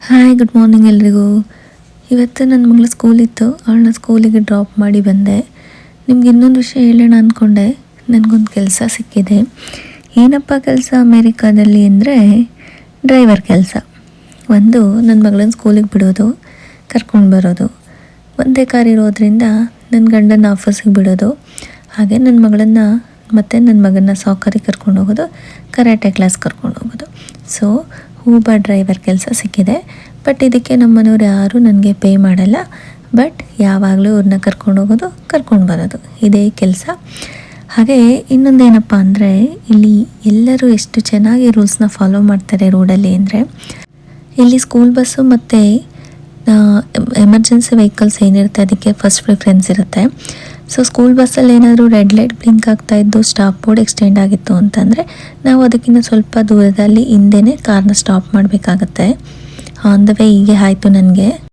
Hi, good morning ಎಲ್ರಿಗೂ. ಇವತ್ತು ನನ್ನ ಮಗಳ ಸ್ಕೂಲಿತ್ತು, ಅವಳನ್ನ ಸ್ಕೂಲಿಗೆ ಡ್ರಾಪ್ ಮಾಡಿ ಬಂದೆ. ನಿಮ್ಗೆ ಇನ್ನೊಂದು ವಿಷಯ ಹೇಳೋಣ ಅಂದ್ಕೊಂಡೆ. ನನಗೊಂದು ಕೆಲಸ ಸಿಕ್ಕಿದೆ. ಏನಪ್ಪ ಕೆಲಸ ಅಮೇರಿಕಾದಲ್ಲಿ ಅಂದರೆ ಡ್ರೈವರ್ ಕೆಲಸ. ಒಂದು ನನ್ನ ಮಗಳನ್ನ ಸ್ಕೂಲಿಗೆ ಬಿಡೋದು, ಕರ್ಕೊಂಡು ಬರೋದು. ಒಂದೇ ಕಾರ್ ಇರೋದ್ರಿಂದ ನನ್ನ ಗಂಡನ ಆಫೀಸಿಗೆ ಬಿಡೋದು, ಹಾಗೆ ನನ್ನ ಮಗಳನ್ನು ಮತ್ತು ನನ್ನ ಮಗನ ಸಾಕರಿಗೆ ಕರ್ಕೊಂಡು ಹೋಗೋದು, ಕರಾಟೆ ಕ್ಲಾಸ್ ಕರ್ಕೊಂಡು ಹೋಗೋದು. ಸೊ ಊಬರ್ ಡ್ರೈವರ್ ಕೆಲಸ ಸಿಕ್ಕಿದೆ. ಬಟ್ ಇದಕ್ಕೆ ನಮ್ಮ ಮನೆಯವ್ರು ಯಾರೂ ನನಗೆ ಪೇ ಮಾಡಲ್ಲ. ಬಟ್ ಯಾವಾಗಲೂ ಅವ್ರನ್ನ ಕರ್ಕೊಂಡು ಹೋಗೋದು, ಕರ್ಕೊಂಡು ಬರೋದು, ಇದೇ ಕೆಲಸ. ಹಾಗೆ ಇನ್ನೊಂದೇನಪ್ಪ ಅಂದರೆ, ಇಲ್ಲಿ ಎಲ್ಲರೂ ಎಷ್ಟು ಚೆನ್ನಾಗಿ ರೂಲ್ಸ್ನ ಫಾಲೋ ಮಾಡ್ತಾರೆ ರೋಡಲ್ಲಿ ಅಂದರೆ, ಇಲ್ಲಿ ಸ್ಕೂಲ್ ಬಸ್ಸು ಮತ್ತು ಎಮರ್ಜೆನ್ಸಿ ವೆಹಿಕಲ್ಸ್ ಏನಿರುತ್ತೆ ಅದಕ್ಕೆ ಫಸ್ಟ್ ಪ್ರಿಫರೆನ್ಸ್ ಇರುತ್ತೆ. ಸೊ ಸ್ಕೂಲ್ ಬಸ್ಸಲ್ಲಿ ಏನಾದರೂ ರೆಡ್ ಲೈಟ್ ಬ್ಲಿಂಕ್ ಆಗ್ತಾಯಿದ್ದು, ಸ್ಟಾಪ್ ಬೋರ್ಡ್ ಎಕ್ಸ್ಟೆಂಡ್ ಆಗಿತ್ತು ಅಂತಂದರೆ ನಾವು ಅದಕ್ಕಿಂತ ಸ್ವಲ್ಪ ದೂರದಲ್ಲಿ ಹಿಂದೆನೇ ಕಾರ್ನ ಸ್ಟಾಪ್ ಮಾಡಬೇಕಾಗತ್ತೆ. ಆನ್ ದ ವೇ ಹೀಗೆ ಆಯಿತು ನನಗೆ.